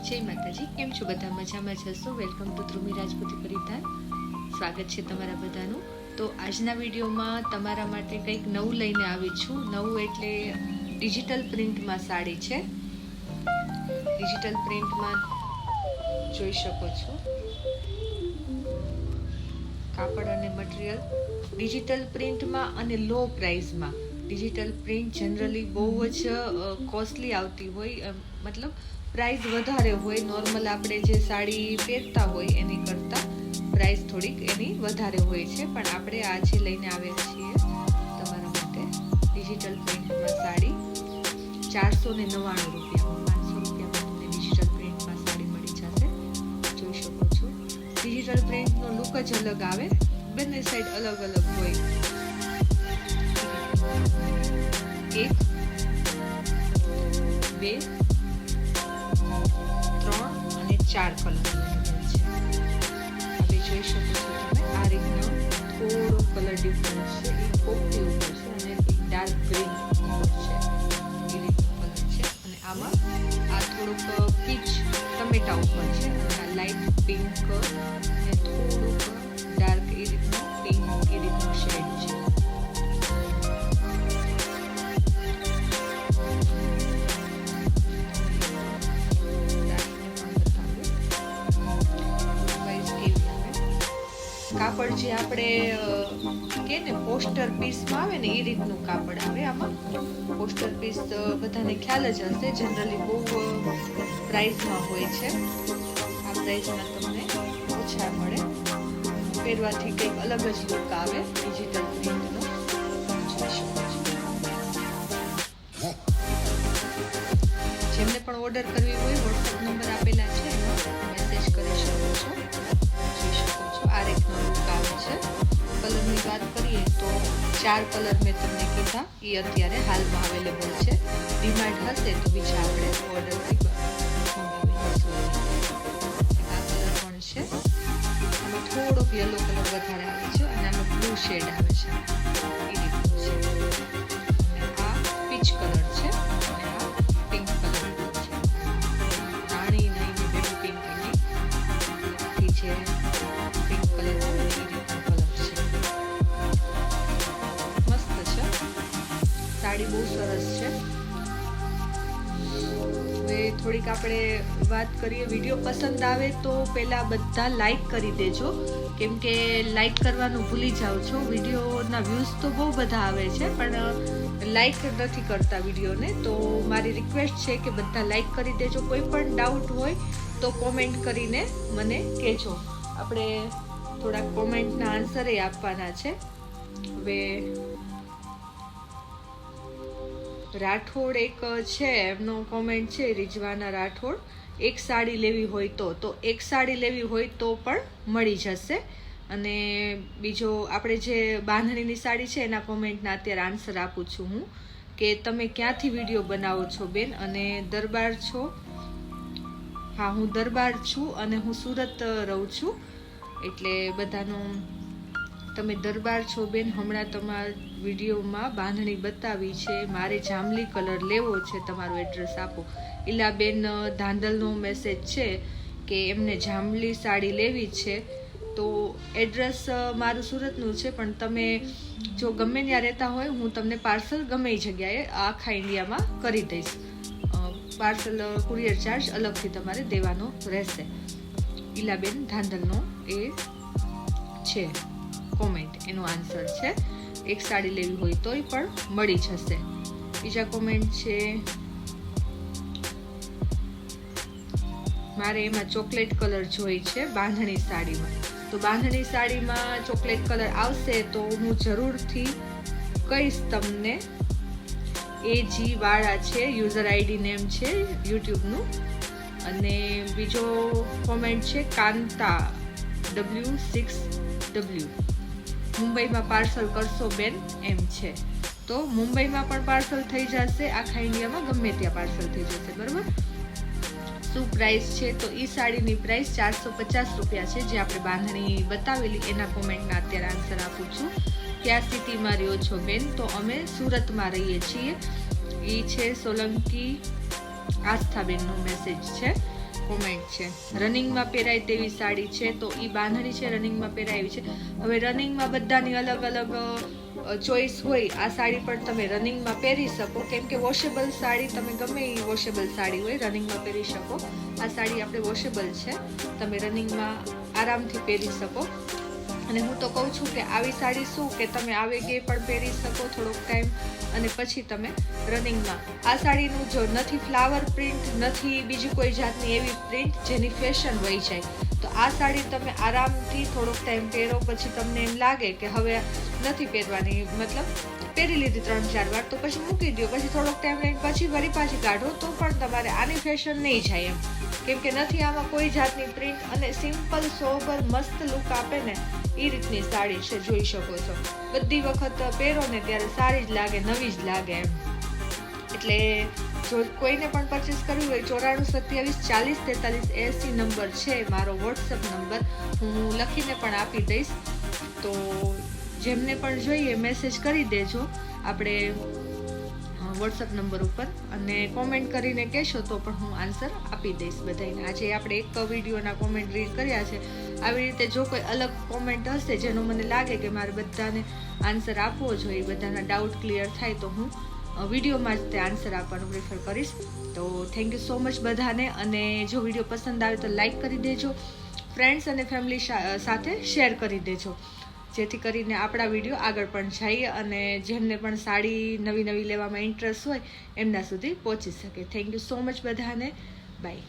જય માતાજી, કેમ છો બધા? મજામાં જશો? Welcome to Dhrumi Rajputi Paridhan. સ્વાગત છે તમારા બધાનું. તો આજના વિડીયોમાં તમારા માટે કંઈક નવું લઈને આવી છું. નવું એટલે ડિજિટલ પ્રિન્ટમાં સાડી છે. ડિજિટલ પ્રિન્ટમાં જોઈ શકો છો કાપડ અને મટીરિયલ ડિજિટલ પ્રિન્ટમાં અને લો પ્રાઇસમાં. ડિજિટલ પ્રિન્ટ જનરલી બહુ જ કોસ્ટલી આવતી હોય, મતલબ પ્રાઇસ વધારે હોય. નોર્મલ આપણે જે સાડી પહેરતા હોય એની કરતાં પ્રાઇસ થોડીક એની વધારે હોય છે, પણ આપણે આજે લઈને આવ્યા છીએ તમારા માટે ડિજિટલ પ્રિન્ટમાં સાડી 499 રૂપિયામાં. 500 રૂપિયામાં તમને ડિજિટલ પ્રિન્ટમાં સાડી મળી જશે. જોઈ શકો છો ડિજિટલ પ્રિન્ટનો લુક જ અલગ આવે, બંને સાઈડ અલગ અલગ હોય. 1 2 3 અને 4 કલર છે. હવે જોઈ શકો છો તમે આ રીતનો થોડો કલર ડિફરન્સ છે. એ પોપટી ઉપર છે અને એક ડાર્ક ગ્રીન ઉપર છે. એ રીતનો કલર છે અને આમાં આ થોડુંક પીચ ટમેટા ઉપર છે અને આ લાઇટ પિંક અને થોડુંક ડાર્ક એ રીતનો પિંક એ રીતનો શેડ છે. કાપડ જે આપણે કે ને પોસ્ટર પીસમાં આવે ને એ રીતનું કાપડ આવે. આમાં પોસ્ટર પીસ બધાને ખ્યાલ જ હશે, જનરલી બહુ પ્રાઇસમાં હોય છે. આ પ્રાઇસમાં તમને ઓછા મળે. પહેરવાથી કંઈક અલગ જ લુક આવે ડિજિટલ પ્રિન્ટનો. જેમને પણ ઓર્ડર કરવી હોય વોટ્સએપ નંબર આપેલા છે, મેસેજ કરી શકો છો. જોઈ શકો છો આ રીતનો લુક આવે છે. કલરની વાત કરીએ તો 4 કલર મેં તમને કીધા, એ અત્યારે હાલમાં અવેલેબલ છે. ડિમાન્ડ હશે તો બીજા આપણે ઓર્ડરથી મંગાવી દઈશું. આ કલર પણ છે. આમાં થોડોક યલો કલર વધારે આવે છે અને આમાં બ્લુ શેડ આવે છે. એ રીતનું છે. અને આ પીચ કલર છે અને આ પિંક કલર છે. રાણી નહીં બેબી પિંક એની છે. પિંક કલર આવે એ રીતનો કલર છે. મસ્ત છે. સાડી બહુ સરસ છે. હવે થોડીક આપણે વાત કરીએ. વિડીયો પસંદ આવે તો પહેલાં બધા લાઈક કરી દેજો, કેમ કે લાઈક કરવાનું ભૂલી જાઓ છો. વિડીયોના વ્યૂઝ તો બહુ બધા આવે છે પણ લાઈક નથી કરતા વિડીયોને. તો મારી રિક્વેસ્ટ છે કે બધા લાઈક કરી દેજો. કોઈ પણ ડાઉટ હોય તો કોમેન્ટ કરીને મને કહેજો. આપણે થોડાક કોમેન્ટના આન્સર એ આપવાના છે. હવે રાઠોડ એક છે, એમનો કોમેન્ટ છે રિજવાના રાઠોડ. એક સાડી લેવી હોય તો એક સાડી લેવી હોય તો પણ મળી જશે. અને બીજો આપણે જે બાંધણીની સાડી છે એના કોમેન્ટના અત્યારે આન્સર આપું છું હું, કે તમે ક્યાંથી વિડીયો બનાવો છો બેન અને દરબાર છો? હા, હું દરબાર છું અને હું સુરત રહું છું. એટલે બધાનો તમે દરબાર છો બેન, હમણાં તમારા વિડીયોમાં બાંધણી બતાવી છે, મારે જાંબલી કલર લેવો છે, તમારું એડ્રેસ આપો. ઈલાબેન ધાંધલનો મેસેજ છે કે એમને જાંબલી સાડી લેવી છે. તો એડ્રેસ મારું સુરતનું છે, પણ તમે જો ગમે ત્યાં રહેતા હોય હું તમને પાર્સલ ગમે એ જગ્યાએ આખા ઇન્ડિયામાં કરી દઈશ. પાર્સલ કુરિયર ચાર્જ અલગથી તમારે દેવાનો રહેશે. ઈલાબેન ધાંધલનો એ છે કોમેન્ટ, એનો આન્સર છે. એક સાડી લેવી હોય તોય પણ મળી જશે. બીજા કોમેન્ટ છે મારે એમાં ચોકલેટ કલર જોઈ છે બાંધણી સાડીમાં. તો બાંધણી સાડીમાં ચોકલેટ કલર આવશે તો હું જરૂરથી કહીશ તમને. AG વાળા છે, યુઝર આઈડી નેમ છે યુટ્યુબનું. અને બીજો કોમેન્ટ છે કાંતા W6W, મુંબઈમાં પાર્સલ કરશો બેન એમ છે. તો મુંબઈમાં પણ પાર્સલ થઈ જશે, આખા ઇન્ડિયામાં ગમે ત્યાં પાર્સલ થઈ જશે. બરાબર. શું પ્રાઇસ છે? તો એ સાડીની પ્રાઇસ 450 રૂપિયા છે. જે આપણે બાંધણી બતાવેલી એના કોમેન્ટના અત્યારે આન્સર આપું છું. કયા સિટીમાં રહ્યો છો બેન? તો અમે સુરતમાં રહીએ છીએ. એ છે સોલંકી આસ્થાબેનનો મેસેજ છે. કોમેન્ટ છે. રનિંગમાં પહેરાય તેવી સાડી છે, તો એ બાંધણી છે, રનિંગમાં પહેરાય છે. હવે રનિંગમાં બધાની અલગ અલગ ચોઈસ હોય. આ સાડી પણ તમે રનિંગમાં પહેરી શકો, કેમ કે વોશેબલ સાડી તમે ગમે એ વોશેબલ સાડી હોય રનિંગમાં પહેરી શકો. આ સાડી આપણે વોશેબલ છે, તમે રનિંગમાં આરામથી પહેરી શકો. અને હું તો કહું છું કે આવી સાડી શું કે તમે આવે કે પણ પહેરી શકો થોડોક ટાઈમ, અને પછી તમે રનિંગમાં. આ સાડીનું જો નથી ફ્લાવર પ્રિન્ટ, નથી બીજી કોઈ જાતની એવી પ્રિન્ટ જેની ફેશન વહી જાય, તો આ સાડી તમે આરામથી થોડોક ટાઈમ પહેરો, પછી તમને એમ લાગે કે હવે નથી પહેરવાની, મતલબ પહેરી લીધી 3-4 વાર, તો પછી મૂકી દો. પછી થોડોક ટાઈમ લઈને પછી વળી પાછી કાઢો, તો પણ તમારે આની ફેશન નહીં જાય એમ, કેમ કે નથી આમાં કોઈ જાતની પ્રિન્ટ, અને સિમ્પલ સોબર મસ્ત લુક આપે ને એ રીતની સાડી છે. જોઈ શકો છો, બધી વખત પહેરો ને ત્યારે સારી જ લાગે, નવી જ લાગે એમ. એટલે જો કોઈને પણ પરચેસ કરવી હોય 9427404380 નંબર છે મારો વોટ્સઅપ નંબર, હું લખીને પણ આપી દઈશ. તો જેમને પણ જોઈએ મેસેજ કરી દેજો આપણે વોટ્સઅપ નંબર ઉપર, અને કોમેન્ટ કરીને કહેશો તો પણ હું આન્સર આપી દઈશ બધાને. આજે આપણે એક વિડીયોના કોમેન્ટ રીડ કર્યા છે. આવી રીતે જો કોઈ અલગ કોમેન્ટ હશે જેનો મને લાગે કે મારે બધાને આન્સર આપવો જોઈએ, બધાના ડાઉટ ક્લિયર થાય, તો હું વિડીયોમાં જ તે આન્સર આપવાનું પ્રિફર કરીશ. તો થેન્ક યુ સો મચ બધાને. અને જો વિડીયો પસંદ આવે તો લાઈક કરી દેજો, ફ્રેન્ડ્સ અને ફેમિલી સાથે શેર કરી દેજો, જેથી કરીને આપણા વિડીયો આગળ પણ જાય અને જેમને પણ સાડી નવી લેવામાં ઇન્ટરેસ્ટ હોય એમના સુધી પહોંચી શકે. થેન્ક યુ સો મચ બધાને. બાય.